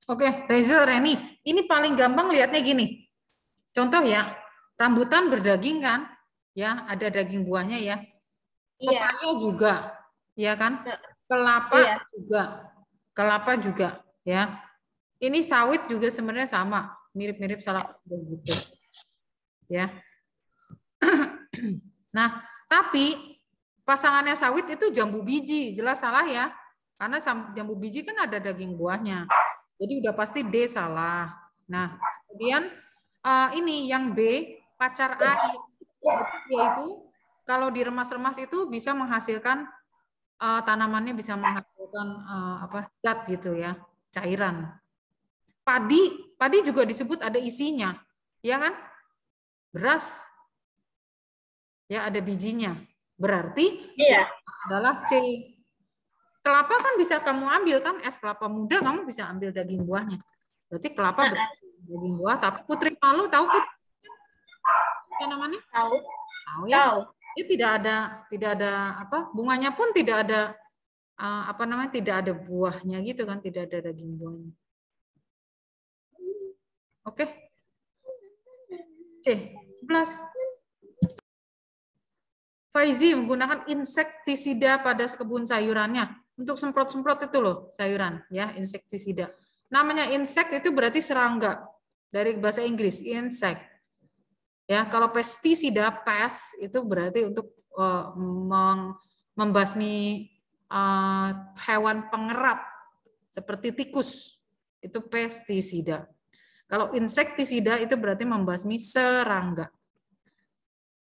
Oke, Reza, Reni, ini paling gampang lihatnya gini. Contoh ya, rambutan berdaging kan? Ya, ada daging buahnya ya. Iya. Pepaya juga, ya kan? Nah, iya. Kelapa juga, ya. Ini sawit juga sebenarnya sama, mirip-mirip salah gitu, ya. Nah, tapi pasangannya sawit itu jambu biji, jelas salah ya. Karena jambu biji kan ada daging buahnya. Jadi udah pasti D salah. Nah, kemudian ini yang B, pacar air. Yaitu kalau diremas-remas itu bisa menghasilkan tanamannya bisa menghasilkan apa zat gitu ya, cairan. Padi juga disebut ada isinya, ya kan? Beras ya ada bijinya. Berarti Iya. adalah C. Kelapa kan bisa kamu ambil kan, es kelapa muda kamu bisa ambil daging buahnya. Berarti kelapa daging buah, tapi putri malu tahu putri apa namanya? Tahu. Tahu ya? Tahu. Ini tidak ada apa? Bunganya pun tidak ada apa namanya? Tidak ada buahnya gitu kan, tidak ada daging buahnya. Oke. C, 11. Faizi menggunakan insektisida pada kebun sayurannya untuk semprot-semprot itu loh sayuran ya, insektisida. Namanya insek itu berarti serangga dari bahasa Inggris, insect. Ya, kalau pestisida pest itu berarti untuk membasmi hewan pengerat seperti tikus. Itu pestisida. Kalau insektisida itu berarti membasmi serangga.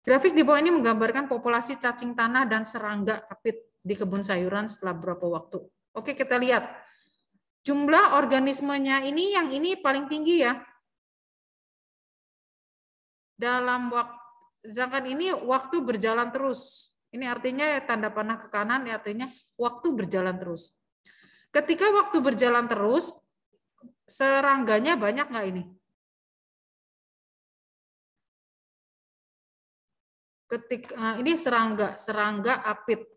Grafik di bawah ini menggambarkan populasi cacing tanah dan serangga apit di kebun sayuran setelah beberapa waktu. Oke, kita lihat. Jumlah organismenya ini yang ini paling tinggi ya. Dalam waktu, sedangkan ini waktu berjalan terus. Ini artinya tanda panah ke kanan, artinya waktu berjalan terus. Ketika waktu berjalan terus, serangganya banyak nggak ini? Ketika ini serangga apit.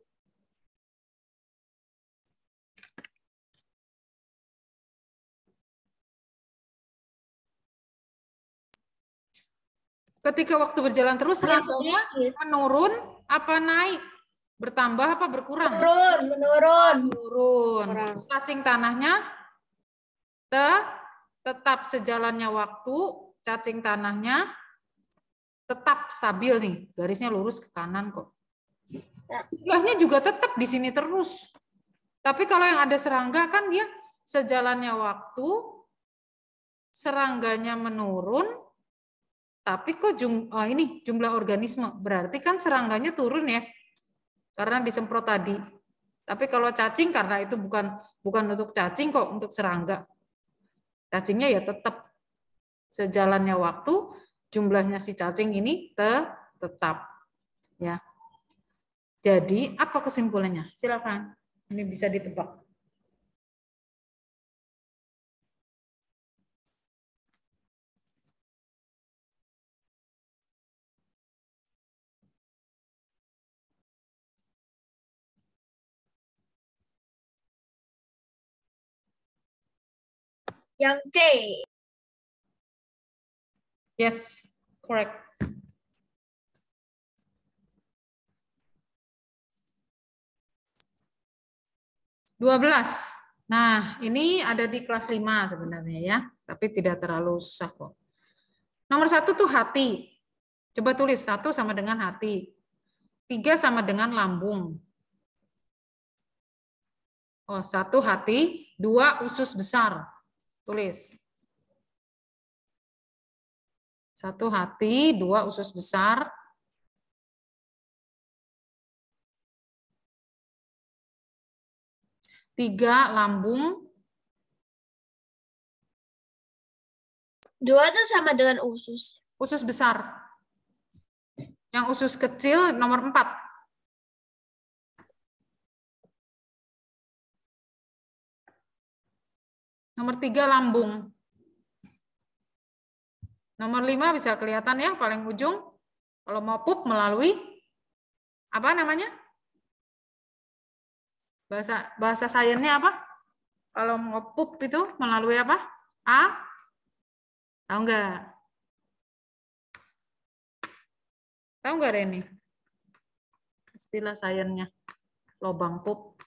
Ketika waktu berjalan terus, serangganya menurun apa naik? Bertambah apa berkurang? Menurun. Menurun. Cacing tanahnya tetap sejalannya waktu, cacing tanahnya tetap stabil nih, garisnya lurus ke kanan kok. Jumlahnya juga tetap di sini terus. Tapi kalau yang ada serangga kan dia sejalannya waktu, serangganya menurun, tapi kok ini jumlah organisme. Berarti kan serangganya turun ya, karena disemprot tadi. Tapi kalau cacing karena itu bukan untuk cacing kok, untuk serangga. Cacingnya ya tetap sejalannya waktu, jumlahnya si cacing ini tetap. Ya. Jadi apa kesimpulannya? Silakan. Ini bisa ditebak. Yang C. Yes, correct. Dua belas. Nah, ini ada di kelas 5 sebenarnya ya, tapi tidak terlalu susah kok. Nomor 1 tuh hati. Coba tulis 1 sama dengan hati. 3 sama dengan lambung. Oh, 1 hati, 2 usus besar. Tulis. 1 hati, 2 usus besar. 3 lambung. 2 itu sama dengan usus. Usus besar. Yang usus kecil nomor 4. Nomor 3 lambung. Nomor 5 bisa kelihatan ya, paling ujung. Kalau mau pup melalui, apa namanya? Bahasa sainsnya apa? Kalau mau pup itu melalui apa? A? Tahu nggak? Tahu nggak Reni? Istilah sainsnya lobang pup.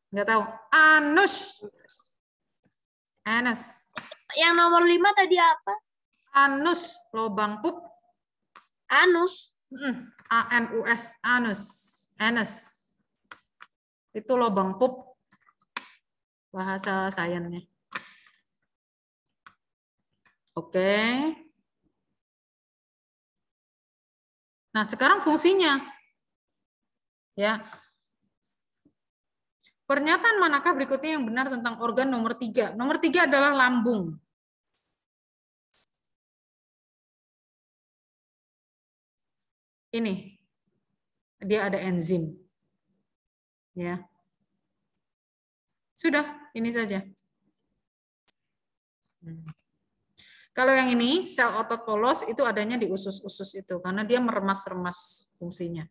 Nggak tahu. Anus. Anus. Yang nomor 5 tadi apa? Anus, lobang pup. Anus. A-N-U-S, anus. Anus. Itu lobang pup. Bahasa sainsnya. Oke. Nah, sekarang fungsinya. Ya. Pernyataan manakah berikutnya yang benar tentang organ nomor 3? Nomor 3 adalah lambung. Ini. Dia ada enzim. Ya. Sudah, ini saja. Kalau yang ini, sel otot polos itu adanya di usus-usus itu, karena dia meremas-remas fungsinya.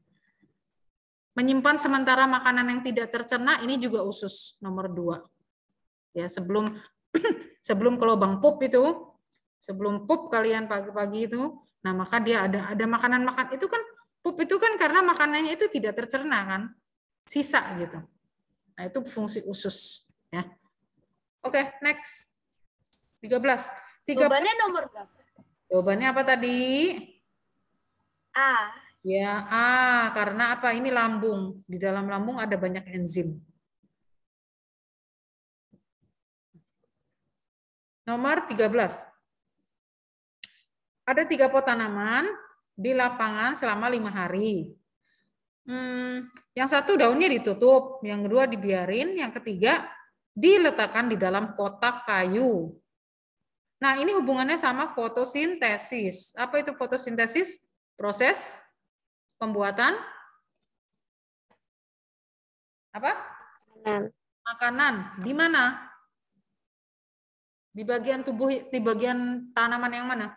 Menyimpan sementara makanan yang tidak tercerna, ini juga usus nomor 2. Ya, sebelum sebelum ke lubang pup itu, sebelum pup kalian pagi-pagi itu, nah maka dia ada makanan-makan itu kan, pup itu kan karena makanannya itu tidak tercerna kan, sisa gitu. Nah, itu fungsi usus ya. Oke, next. 13. Jawabannya nomor berapa? Jawabannya apa tadi? A. Ya, A. Karena apa? Ini lambung. Di dalam lambung ada banyak enzim. Nomor 13. Ada 3 pot tanaman di lapangan selama 5 hari. Yang satu daunnya ditutup, yang kedua dibiarin, yang ketiga diletakkan di dalam kotak kayu. Nah, ini hubungannya sama fotosintesis. Apa itu fotosintesis? Proses pembuatan apa? Makanan. Di mana? Di bagian tubuh, di bagian tanaman yang mana?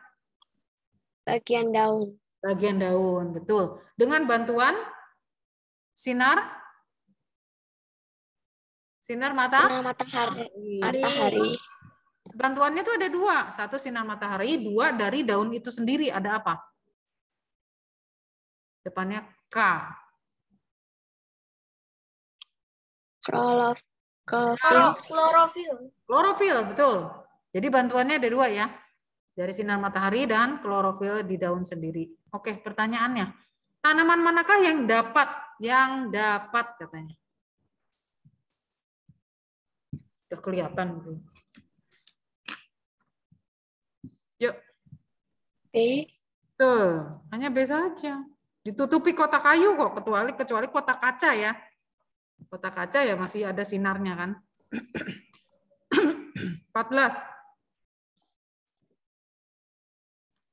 Bagian daun. Bagian daun, betul. Dengan bantuan sinar matahari. Bantuannya itu ada 2. 1 sinar matahari, 2 dari daun itu sendiri. Ada apa? Depannya K. Klorofil. Klorofil, betul. Jadi bantuannya ada 2 ya. Dari sinar matahari dan klorofil di daun sendiri. Oke, pertanyaannya. Tanaman manakah yang dapat? Yang dapat katanya. Udah kelihatan. Yuk. B. Tuh, hanya B saja. Ditutupi kotak kayu kok, kecuali kotak kaca ya. Kotak kaca ya masih ada sinarnya kan. 14.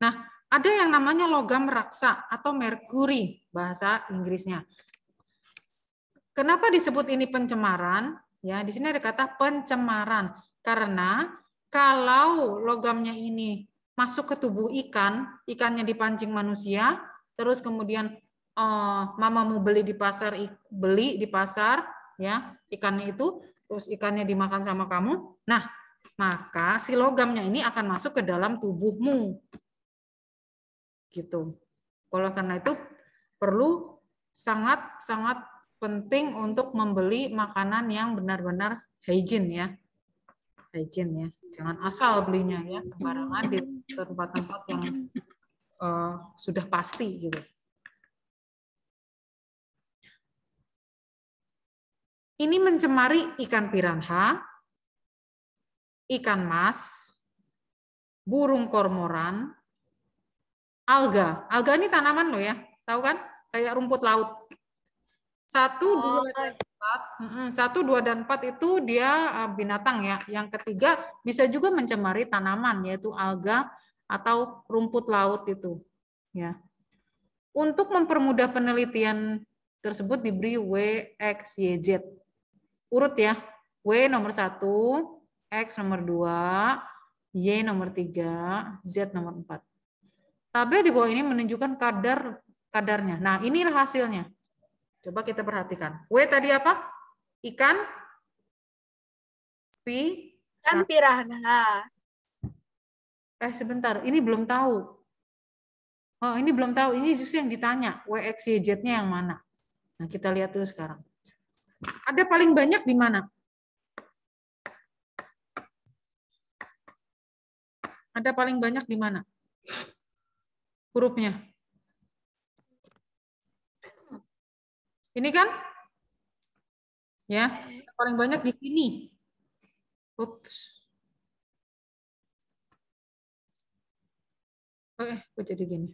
Nah, ada yang namanya logam raksa atau merkuri bahasa Inggrisnya. Kenapa disebut ini pencemaran? Ya, di sini ada kata pencemaran karena kalau logamnya ini masuk ke tubuh ikan, ikannya dipancing manusia, terus kemudian mamamu beli di pasar, ya ikannya itu, terus ikannya dimakan sama kamu. Nah, maka si logamnya ini akan masuk ke dalam tubuhmu, gitu. Oleh karena itu perlu sangat penting untuk membeli makanan yang benar-benar hygiene ya. Hygiene ya. Jangan asal belinya ya sembarangan di tempat-tempat yang sudah pasti gitu. Ini mencemari ikan piranha, ikan mas, burung kormoran, alga. Alga ini tanaman loh ya. Tahu kan? Kayak rumput laut. 1, 2, dan 4 itu dia binatang ya. Yang ketiga bisa juga mencemari tanaman yaitu alga atau rumput laut itu. Ya. Untuk mempermudah penelitian tersebut diberi W, X, Y, Z. Urut ya. W nomor 1, X nomor 2, Y nomor 3, Z nomor 4. Tabel di bawah ini menunjukkan kadarnya. Nah, inilah hasilnya. Coba kita perhatikan. W tadi apa? Ikan Kan piranha. Sebentar, ini belum tahu. Oh, ini belum tahu. Ini justru yang ditanya. WXYZ-nya yang mana? Nah, kita lihat dulu sekarang. Ada paling banyak di mana? Ada paling banyak di mana? Hurufnya. Ini kan? Ya, paling banyak di sini. Ups. Kok jadi gini?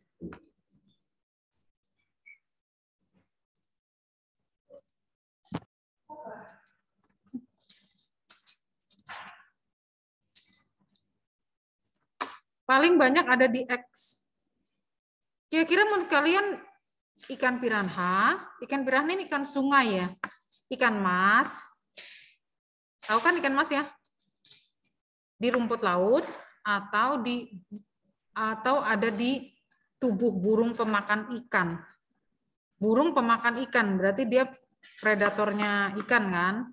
Paling banyak ada di X. Kira-kira menurut kalian ikan piranha ini ikan sungai ya? Ikan mas. Tahu kan ikan mas ya? Di rumput laut atau ada di tubuh burung pemakan ikan. Burung pemakan ikan berarti dia predatornya ikan kan?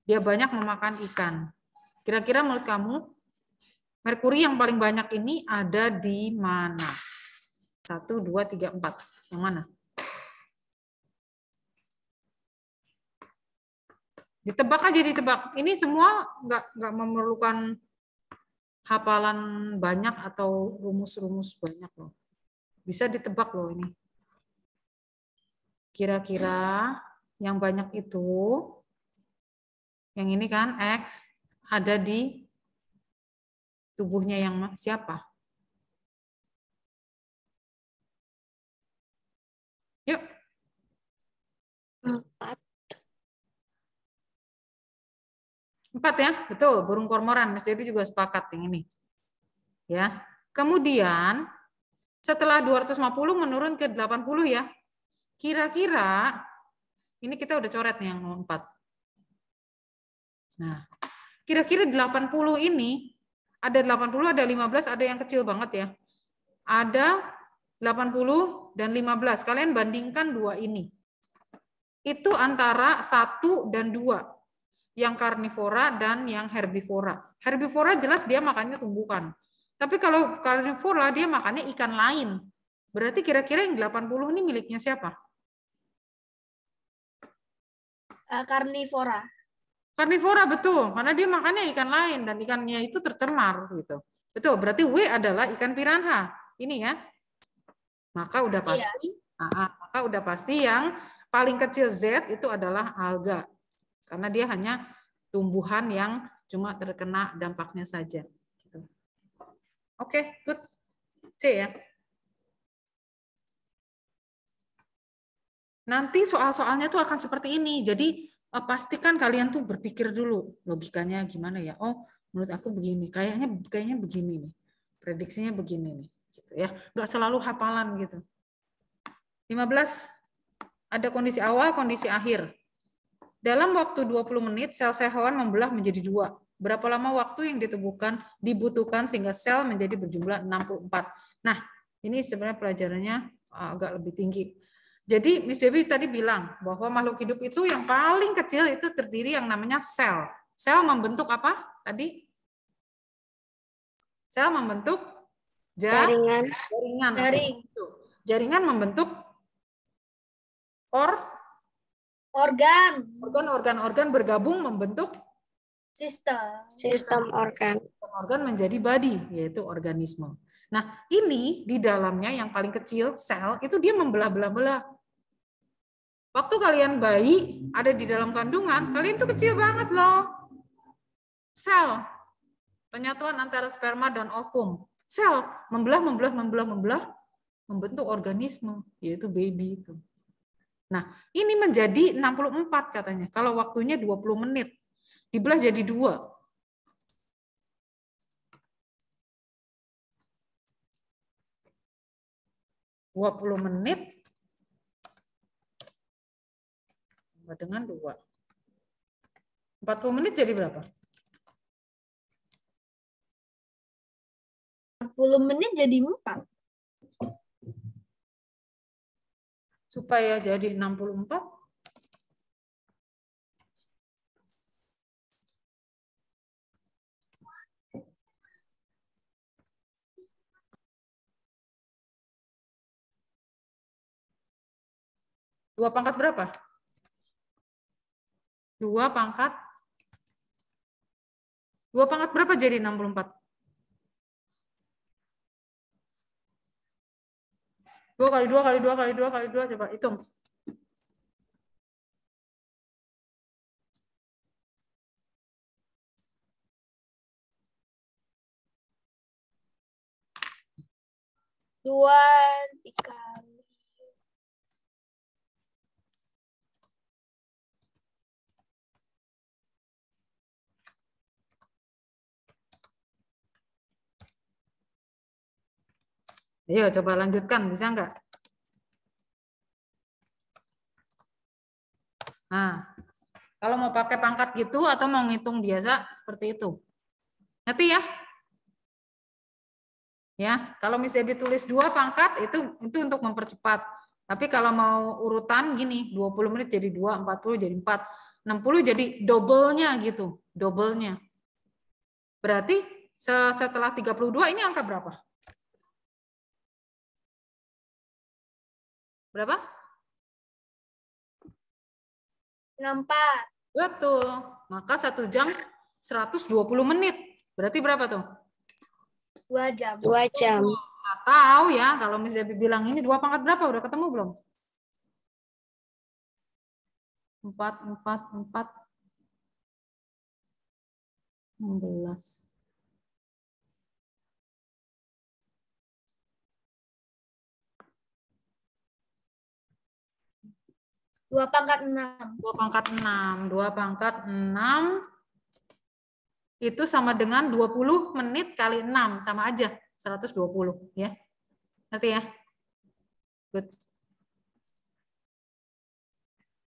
Dia banyak memakan ikan. Kira-kira menurut kamu merkuri yang paling banyak ini ada di mana? 1, 2, 3, 4. Yang mana? Ditebak aja, ditebak. Ini semua nggak memerlukan hafalan banyak atau rumus-rumus banyak loh. Bisa ditebak loh ini. Kira-kira yang banyak itu, yang ini kan X, ada di tubuhnya yang siapa? Yuk. 4 ya, betul. Burung kormoran. Mas Devi juga sepakat yang ini. Ya. Kemudian setelah 250 menurun ke 80 ya. Kira-kira ini kita udah coret nih yang 4. Nah, kira-kira 80 ini ada 80, ada 15, ada yang kecil banget ya. Ada 80 dan 15. Kalian bandingkan dua ini. Itu antara 1 dan 2. Yang karnivora dan yang herbivora. Herbivora jelas dia makannya tumbuhan. Tapi kalau karnivora dia makannya ikan lain. Berarti kira-kira yang 80 ini miliknya siapa? Karnivora. Karnivora betul, karena dia makannya ikan lain dan ikannya itu tercemar gitu. Betul, berarti W adalah ikan piranha. Ini ya. Maka udah pasti, maka udah pasti yang paling kecil Z itu adalah alga. Karena dia hanya tumbuhan yang cuma terkena dampaknya saja. Gitu. Oke, good. C ya. Nanti soal-soalnya tuh akan seperti ini. Jadi pastikan kalian tuh berpikir dulu logikanya gimana ya. Oh, menurut aku begini. Kayaknya begini nih. Prediksinya begini nih. Gitu ya. Nggak selalu hafalan gitu. 15. Ada kondisi awal, kondisi akhir. Dalam waktu 20 menit, sel-sel hewan membelah menjadi 2. Berapa lama waktu yang dibutuhkan sehingga sel menjadi berjumlah 64. Nah, ini sebenarnya pelajarannya agak lebih tinggi. Jadi Miss Dewi tadi bilang bahwa makhluk hidup itu yang paling kecil itu terdiri yang namanya sel. Sel membentuk apa tadi? Sel membentuk jaringan. Jaringan membentuk organ bergabung membentuk sistem organ. Organ menjadi body, yaitu organisme. Nah, ini di dalamnya yang paling kecil, sel, itu dia membelah-belah-belah. Waktu kalian bayi, ada di dalam kandungan, kalian tuh kecil banget loh. Sel, penyatuan antara sperma dan ovum. Sel, membelah, membentuk organisme, yaitu baby itu. Nah, ini menjadi 64 katanya. Kalau waktunya 20 menit. Dibelah jadi 2. menit dengan 2. 40 menit jadi berapa? 40 menit jadi 4. Supaya jadi 64, 2 pangkat berapa? 2 pangkat berapa jadi 64? 2 kali 2 kali 2 kali 2 kali 2, coba hitung. Dua dikali. Ayo coba lanjutkan, bisa nggak? Nah, kalau mau pakai pangkat gitu atau mau ngitung biasa seperti itu. Ngerti ya? Ya, kalau misalnya ditulis 2 pangkat itu untuk mempercepat. Tapi kalau mau urutan gini, 20 menit jadi 2, 40 jadi 4, 60 jadi double-nya gitu, double-nya. Berarti setelah 32 ini angka berapa? Berapa? 64. Betul. Maka 1 jam 120 menit. Berarti berapa tuh? 2 jam. 2 jam. Nggak tahu ya, kalau misalnya bilang ini 2 pangkat berapa? Udah ketemu belum? 4, 16. 2 pangkat 6. 2 pangkat 6. 2 pangkat 6 itu sama dengan 20 menit kali 6. Sama aja, 120. Ya. Ngerti ya? Good.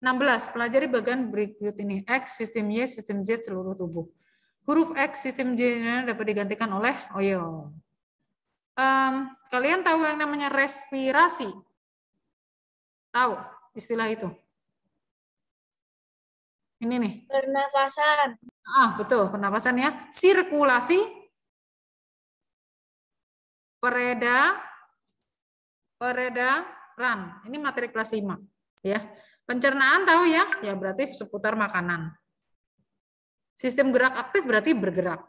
16. Pelajari bagian berikut ini. X, sistem Y, sistem Z, seluruh tubuh. Huruf X, sistem J dapat digantikan oleh Oyo. Kalian tahu yang namanya respirasi? Tahu istilah itu? Ini nih. Pernafasan. Betul, pernapasan ya. Sirkulasi, peredaran. Ini materi kelas 5, ya. Pencernaan tahu ya? Ya berarti seputar makanan. Sistem gerak aktif berarti bergerak,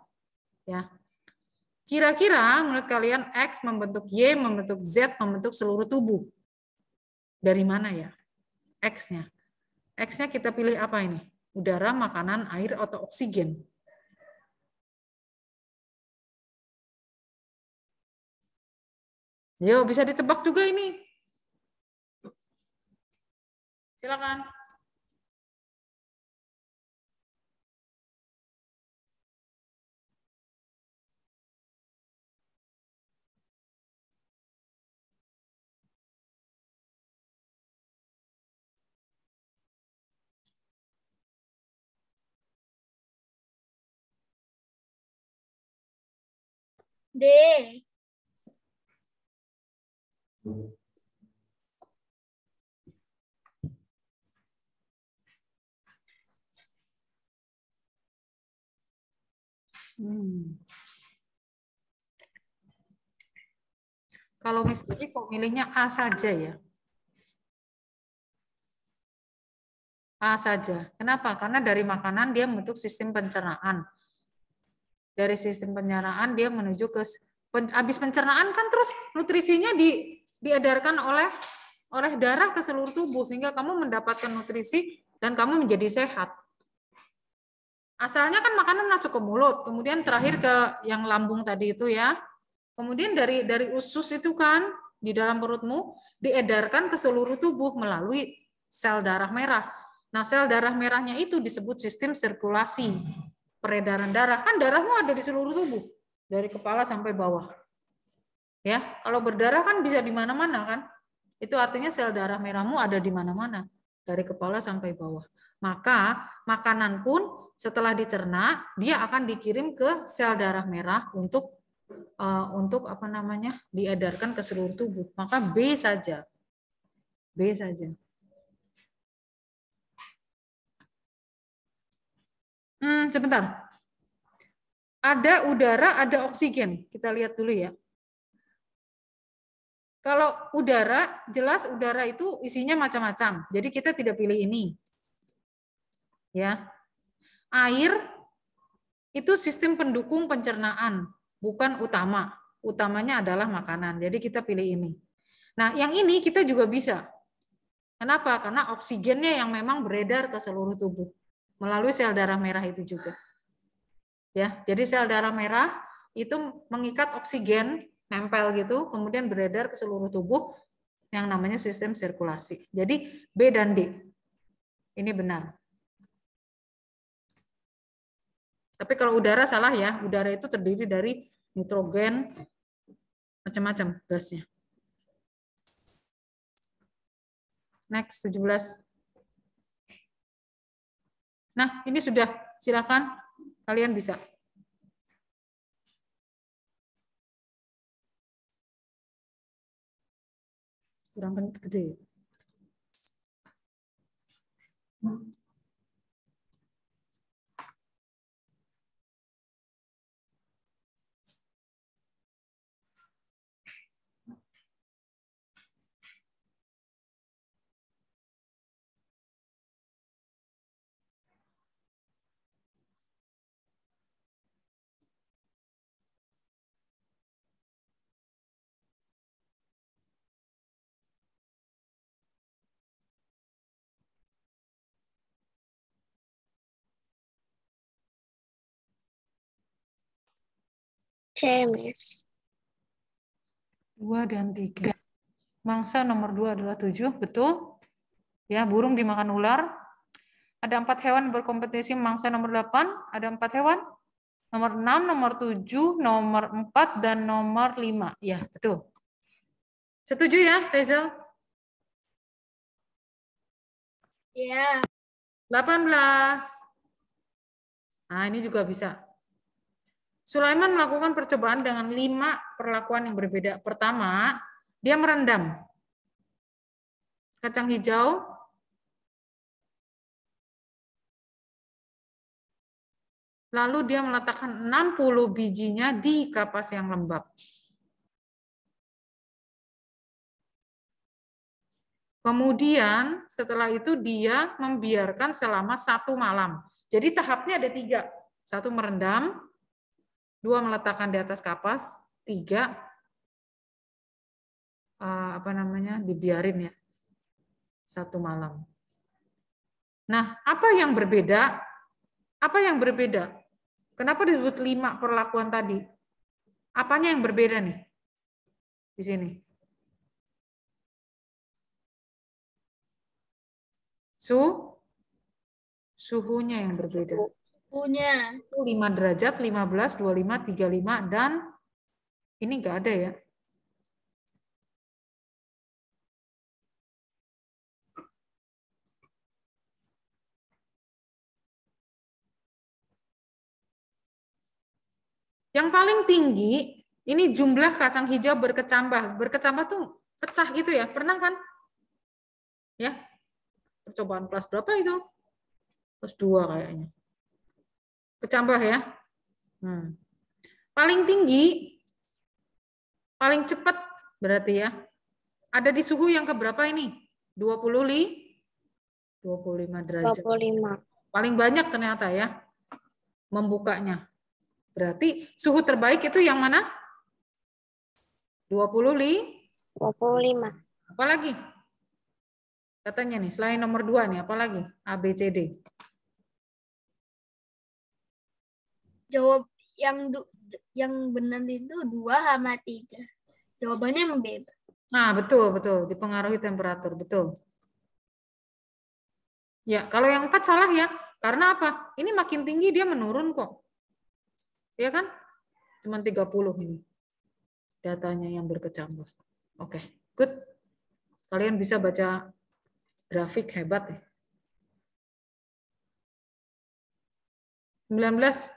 ya. Kira-kira menurut kalian X membentuk Y, membentuk Z, membentuk seluruh tubuh. Dari mana ya? X-nya. X-nya kita pilih apa ini? Udara, makanan, air, atau oksigen? Yo, bisa ditebak juga ini. Silakan. D. Kalau Miss Devi kok milihnya A saja ya? A saja. Kenapa? Karena dari makanan dia membentuk sistem pencernaan. Dari sistem pencernaan dia menuju ke habis pencernaan kan terus nutrisinya diedarkan oleh darah ke seluruh tubuh sehingga kamu mendapatkan nutrisi dan kamu menjadi sehat. Asalnya kan makanan masuk ke mulut, kemudian terakhir ke yang lambung tadi itu ya. Kemudian dari usus itu kan di dalam perutmu diedarkan ke seluruh tubuh melalui sel darah merah. Nah, sel darah merahnya itu disebut sistem sirkulasi. Peredaran darah, kan darahmu ada di seluruh tubuh, dari kepala sampai bawah. Ya, kalau berdarah kan bisa di mana-mana kan? Itu artinya sel darah merahmu ada di mana-mana, dari kepala sampai bawah. Maka makanan pun setelah dicerna, dia akan dikirim ke sel darah merah untuk apa namanya? Diedarkan ke seluruh tubuh. Maka B saja. B saja. Sebentar. Ada udara, ada oksigen. Kita lihat dulu ya. Kalau udara, jelas udara itu isinya macam-macam. Jadi kita tidak pilih ini. Ya. Air itu sistem pendukung pencernaan, bukan utama. Utamanya adalah makanan. Jadi kita pilih ini. Nah, yang ini kita juga bisa. Kenapa? Karena oksigennya yang memang beredar ke seluruh tubuh melalui sel darah merah itu juga. Ya, jadi sel darah merah itu mengikat oksigen nempel gitu, kemudian beredar ke seluruh tubuh yang namanya sistem sirkulasi. Jadi B dan D. Ini benar. Tapi kalau udara salah ya, udara itu terdiri dari nitrogen, macam-macam gasnya. Next, 17. Nah, ini sudah, silakan kalian bisa. Kurang gede. CMS. 2 dan 3. Mangsa nomor 2 adalah 7, betul? Ya, burung dimakan ular. Ada 4 hewan berkompetisi mangsa nomor 8. Ada 4 hewan. Nomor 6, nomor 7, nomor 4, dan nomor 5. Ya, betul. Setuju ya, Reza? Ya. 18. Nah, ini juga bisa. Sulaiman melakukan percobaan dengan 5 perlakuan yang berbeda. Pertama, dia merendam kacang hijau, lalu dia meletakkan 60 bijinya di kapas yang lembab. Kemudian setelah itu dia membiarkan selama 1 malam. Jadi tahapnya ada 3. 1 merendam, 2 meletakkan di atas kapas, 3 dibiarin ya 1 malam. Nah, apa yang berbeda? Apa yang berbeda? Kenapa disebut 5 perlakuan tadi? Apanya yang berbeda nih? Di sini. Suhunya yang berbeda. Suhunya. 5 derajat, 15, 25, 35, dan ini enggak ada ya. Yang paling tinggi, ini jumlah kacang hijau berkecambah. Berkecambah tuh pecah gitu ya. Pernah kan? Ya. Percobaan kelas berapa itu? Kelas 2 kayaknya. Kecambah ya. Paling tinggi, paling cepat berarti ya. Ada di suhu yang keberapa ini? 25 derajat. 25. Paling banyak ternyata ya membukanya. Berarti suhu terbaik itu yang mana? 25. Apalagi? Katanya nih, selain nomor 2 nih, apalagi? A, B, C, D. Jawab yang benar itu 2 sama 3. Jawabannya membebas. Nah, betul, dipengaruhi temperatur, betul. Ya, kalau yang 4 salah ya. Karena apa? Ini makin tinggi dia menurun kok. Ya kan? Cuman 30 ini. Datanya yang berkecambah. Oke, good. Kalian bisa baca grafik, hebat ya. 19.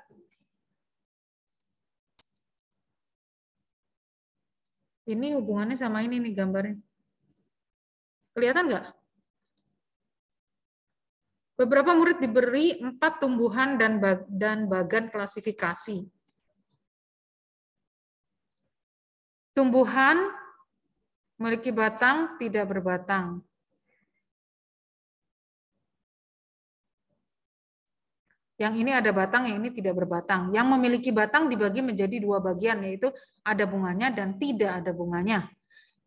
Ini hubungannya sama ini nih gambarnya. Kelihatan nggak? Beberapa murid diberi 4 tumbuhan dan bagan klasifikasi. Tumbuhan Memiliki batang, tidak berbatang. Yang ini ada batang, yang ini tidak berbatang. Yang memiliki batang dibagi menjadi dua bagian, yaitu ada bunganya dan tidak ada bunganya.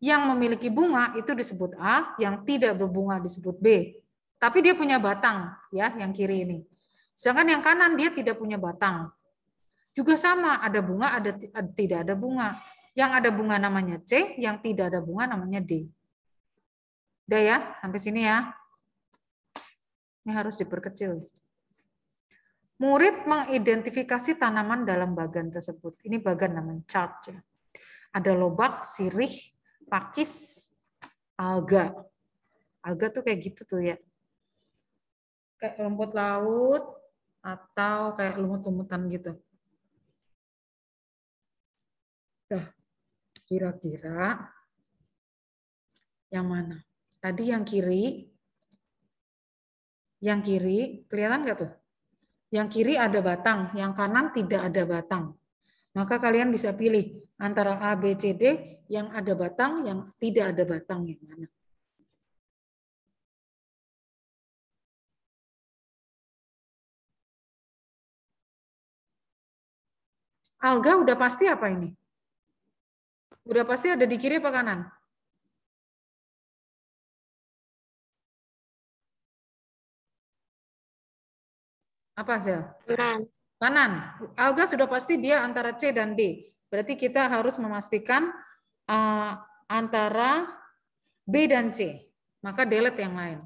Yang memiliki bunga itu disebut A, yang tidak berbunga disebut B. Tapi dia punya batang, ya, yang kiri ini. Sedangkan yang kanan dia tidak punya batang. Juga sama, ada bunga, tidak ada bunga. Yang ada bunga namanya C, yang tidak ada bunga namanya D. Udah ya, sampai sini ya. Ini harus diperkecil. Murid mengidentifikasi tanaman dalam bagan tersebut. Ini bagan namanya chart. Ya. Ada lobak, sirih, pakis, alga. Alga tuh kayak gitu tuh ya. Kayak rumput laut atau kayak lumut-lumutan gitu. Nah, kira-kira yang mana? Tadi yang kiri kelihatan nggak tuh? Yang kiri ada batang, yang kanan tidak ada batang. Maka kalian bisa pilih antara A, B, C, D, yang ada batang, yang tidak ada batang, yang mana? Alga udah pasti apa ini? Udah pasti ada di kiri apa kanan? Apa, Zel? Kanan. Kanan. Alga sudah pasti dia antara C dan D. Berarti kita harus memastikan antara B dan C. Maka delete yang lain.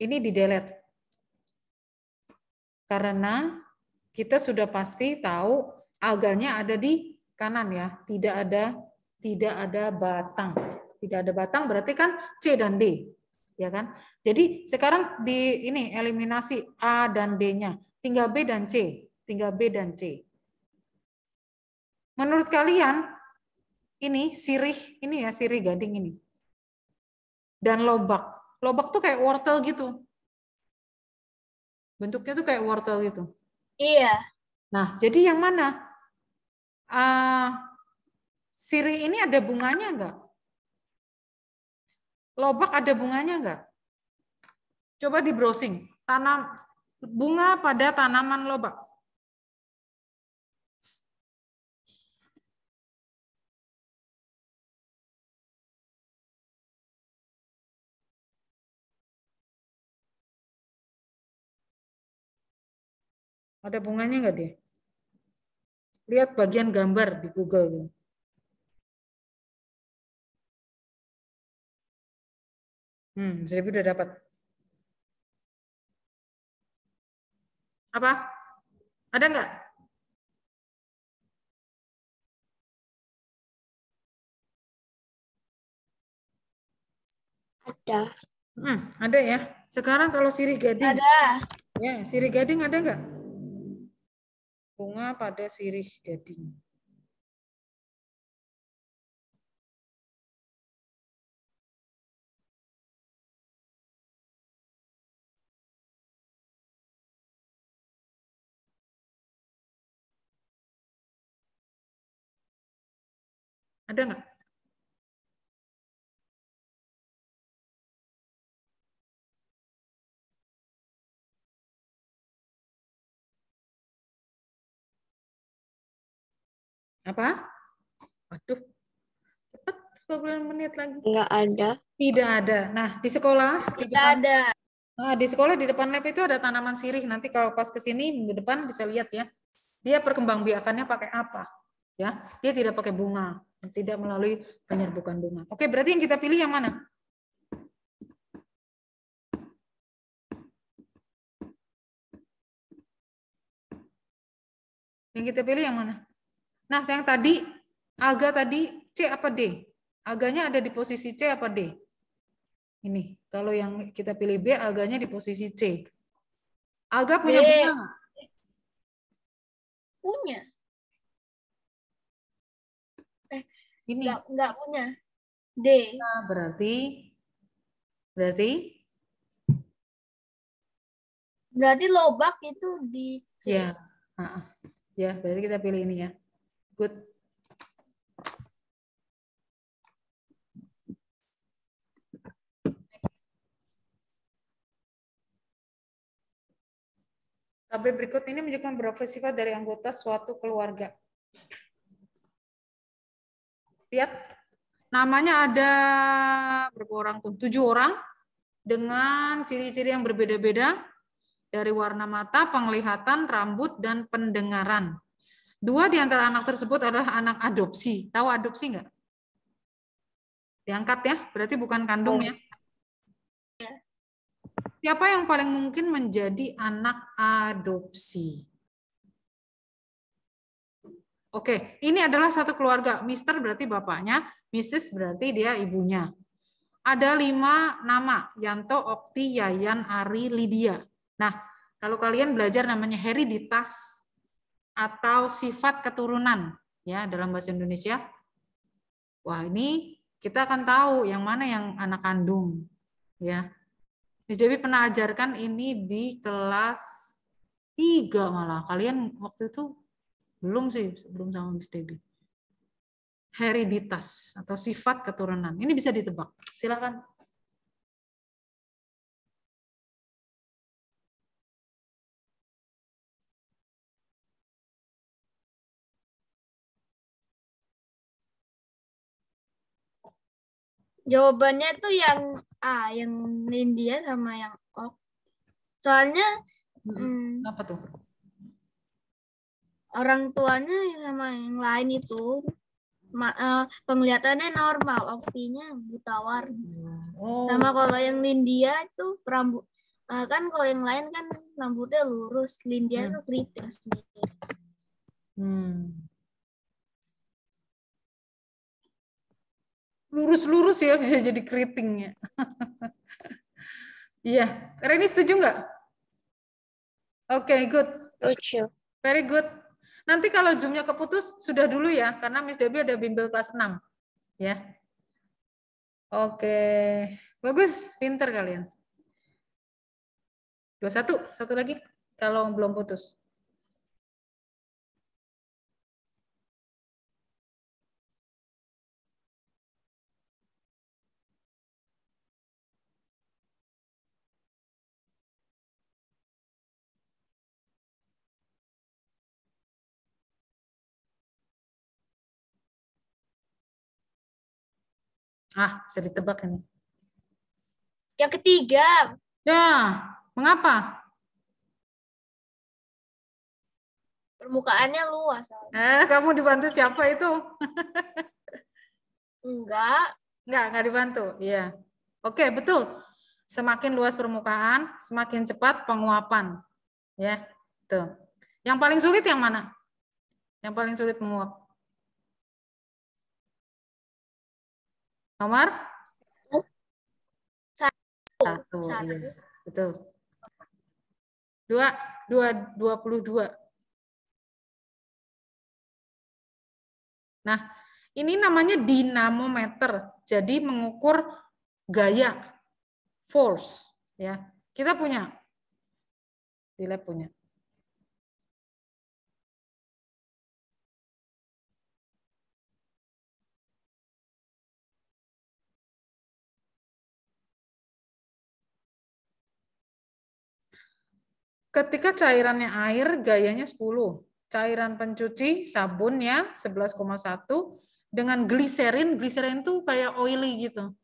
Ini di delete. Karena kita sudah pasti tahu alganya ada di kanan ya. Tidak ada batang. Tidak ada batang berarti kan C dan D. Ya kan? Jadi sekarang di ini eliminasi A dan D-nya. Tinggal B dan C. Tinggal B dan C. Menurut kalian ini sirih, ini ya sirih gading ini. Dan lobak. Lobak tuh kayak wortel gitu. Bentuknya tuh kayak wortel gitu. Iya. Nah, jadi yang mana? Sirih ini ada bunganya enggak? Lobak ada bunganya enggak? Coba di browsing. Tanam bunga pada tanaman lobak. Ada bunganya enggak dia? Lihat bagian gambar di Google. Jadi udah dapat. Apa? Ada enggak? Ada. Ada ya. Sekarang kalau sirih gading. Ada. Ya, sirih gading ada enggak? Bunga pada sirih gading. Ada enggak? Apa? Waduh, cepat 10 menit lagi. Enggak ada. Tidak ada. Nah, di sekolah, Tidak ada. di sekolah di depan lab itu ada tanaman sirih. Nanti kalau pas ke sini minggu depan bisa lihat ya. Dia perkembangbiakannya pakai apa? Ya, dia tidak pakai bunga, tidak melalui penyerbukan bunga. Oke, berarti yang kita pilih yang mana? Yang kita pilih yang mana? Nah, yang tadi alga tadi C apa D? Alganya ada di posisi C apa D? Ini, kalau yang kita pilih B, alganya di posisi C. Alga punya B. bunga nggak? Punya. Ini. Enggak punya. D. Nah, berarti lobak itu di C. ya. Ya, berarti kita pilih ini ya. Good. Tabel berikut ini menunjukkan beberapa sifat dari anggota suatu keluarga. Lihat, namanya ada berapa orang tuh? 7 orang dengan ciri-ciri yang berbeda-beda dari warna mata, penglihatan, rambut, dan pendengaran. 2 di antara anak tersebut adalah anak adopsi. Tahu adopsi nggak? Diangkat ya, berarti bukan kandung ya. Siapa yang paling mungkin menjadi anak adopsi? Oke, ini adalah satu keluarga. Mister berarti bapaknya, Mrs. berarti dia ibunya. Ada 5 nama, Yanto, Okti, Yayan, Ari, Lydia. Nah, kalau kalian belajar namanya hereditas atau sifat keturunan ya dalam bahasa Indonesia. Wah, ini kita akan tahu yang mana yang anak kandung ya. Miss Dewi pernah ajarkan ini di kelas 3 malah. Kalian waktu itu belum sih, belum sama Miss Dewi. Hereditas atau sifat keturunan. Ini bisa ditebak. Silakan. Jawabannya tuh yang A, yang India sama yang O. Soalnya Apa tuh? orang tuanya sama yang lain itu penglihatannya normal, Oktinya buta warna. Oh. Sama kalau yang India itu rambut kan kalau yang lain kan rambutnya lurus, India tuh keriting sendiri. Lurus-lurus ya bisa jadi keriting ya. Iya, Reni setuju nggak? Oke, good. Lucu. Very good. Nanti kalau Zoom-nya keputus, sudah dulu ya, karena Miss Debbie ada bimbel kelas 6. Ya. Oke, bagus, pinter kalian. 21, satu lagi, kalau belum putus. Bisa ditebak ini. Yang ketiga. Ya, mengapa? Permukaannya luas. Kamu dibantu siapa itu? Enggak dibantu. Iya. Oke, betul. Semakin luas permukaan, semakin cepat penguapan. Ya, tuh. Yang paling sulit yang mana? Yang paling sulit menguap? Nomor? 1. Iya, betul. 22. Nah, ini namanya dinamometer. Jadi mengukur gaya, force. Ya, kita punya. Di lab punya. Ketika cairannya air, gayanya 10. Cairan pencuci, sabunnya 11,1. Dengan gliserin, gliserin tuh kayak oily gitu.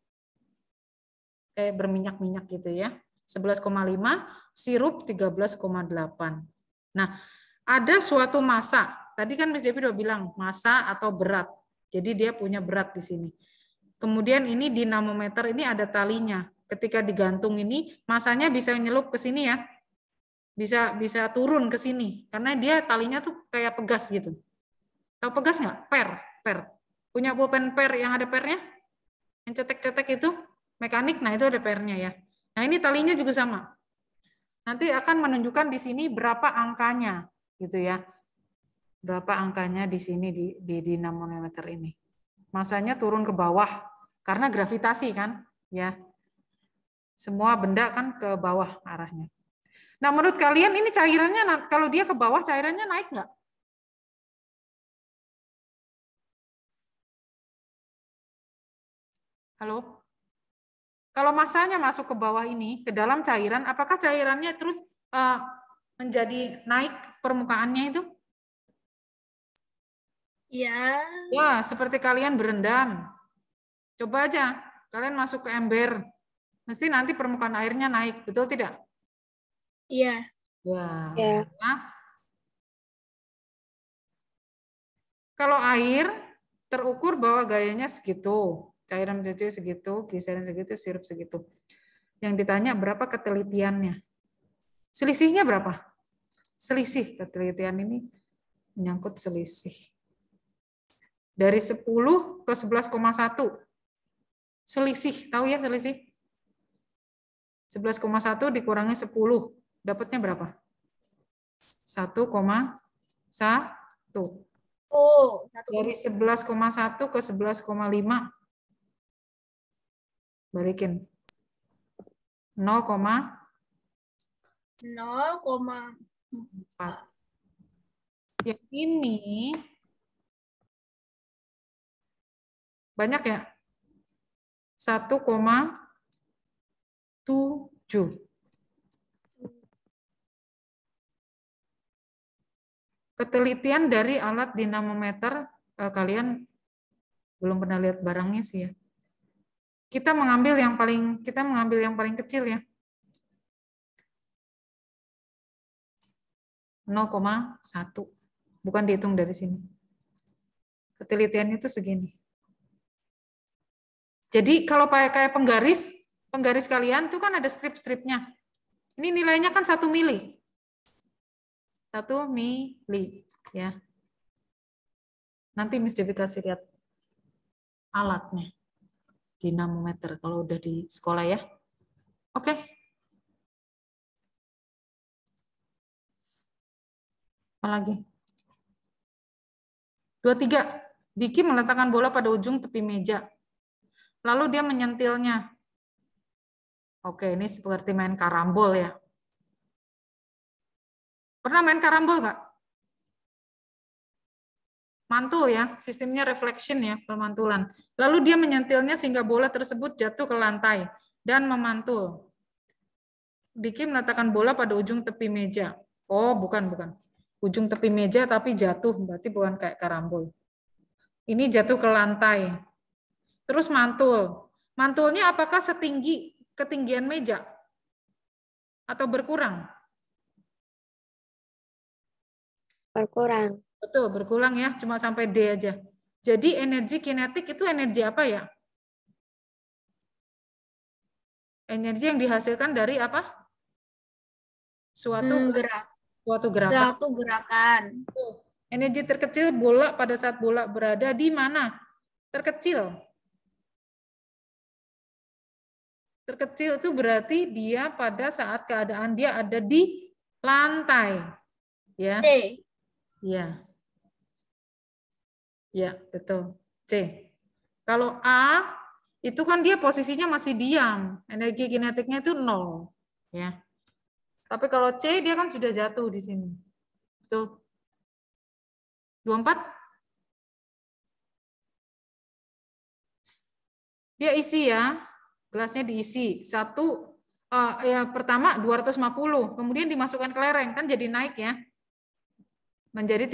Kayak berminyak-minyak gitu ya. 11,5, sirup 13,8. Nah, ada suatu massa. Tadi kan Miss Devi udah bilang, massa atau berat. Jadi dia punya berat di sini. Kemudian ini dinamometer, ini ada talinya. Ketika digantung ini, massanya bisa nyelup ke sini ya. Bisa turun ke sini karena dia talinya tuh kayak pegas gitu. Tahu pegas nggak? Per. Punya pulpen per yang ada pernya? Yang cetek-cetek itu mekanik, nah itu ada pernya ya. Nah ini talinya juga sama. Nanti akan menunjukkan di sini berapa angkanya gitu ya. Berapa angkanya di sini di dinamometer ini. Masanya turun ke bawah karena gravitasi kan, ya. Semua benda kan ke bawah arahnya. Nah, menurut kalian ini cairannya, kalau dia ke bawah, cairannya naik nggak? Halo? Kalau massanya masuk ke bawah ini, ke dalam cairan, apakah cairannya terus menjadi naik permukaannya itu? Ya. Ya, seperti kalian berendam. Coba aja, kalian masuk ke ember. Mesti nanti permukaan airnya naik, betul tidak? Iya. Ya. Ya. Nah, kalau air terukur bahwa gayanya segitu, cairan menjadi segitu, kisaran segitu, sirup segitu. Yang ditanya berapa ketelitiannya? Selisihnya berapa? Selisih ketelitian ini menyangkut selisih. Dari 10 ke 11,1. Selisih, tahu ya selisih? 11,1 dikurangi 10, dapatnya berapa? 1,1. Oh, Dari 11,1 ke 11,5. Balikin. 0,4. Yang ini banyak ya? 1,7. Ketelitian dari alat dinamometer, kalian belum pernah lihat barangnya sih ya. Kita mengambil yang paling kecil ya. 0,1. Bukan dihitung dari sini. Ketelitiannya itu segini. Jadi kalau pakai penggaris kalian tuh kan ada strip-stripnya. Ini nilainya kan 1 mili. 1 mili ya. Nanti Miss Devi kasih lihat alatnya. Dinamometer kalau udah di sekolah ya. Oke. Apa lagi? 23. Diki meletakkan bola pada ujung tepi meja. Lalu dia menyentilnya. Oke, ini seperti main karambol ya. Pernah main karambol nggak? Mantul ya, sistemnya reflection ya, pemantulan. Lalu dia menyentilnya sehingga bola tersebut jatuh ke lantai dan memantul. Diki meletakkan bola pada ujung tepi meja. Oh, bukan. Ujung tepi meja tapi jatuh, berarti bukan kayak karambol. Ini jatuh ke lantai. Terus mantul. Mantulnya apakah setinggi ketinggian meja? Atau berkurang? Berkurang. Betul, berkurang ya, cuma sampai D aja. Jadi energi kinetik itu energi apa ya? Energi yang dihasilkan dari apa? Suatu gerakan. Suatu gerakan. Energi terkecil bola pada saat bola berada di mana? Terkecil. Terkecil itu berarti dia pada saat keadaan dia ada di lantai. Ya. C. Ya. Ya, betul. C. Kalau A, itu kan dia posisinya masih diam. Energi kinetiknya itu 0. Ya. Tapi kalau C, dia kan sudah jatuh di sini. Betul. 24. Dia isi ya. Gelasnya diisi. Pertama 250. Kemudian dimasukkan kelereng. Kan jadi naik ya. Menjadi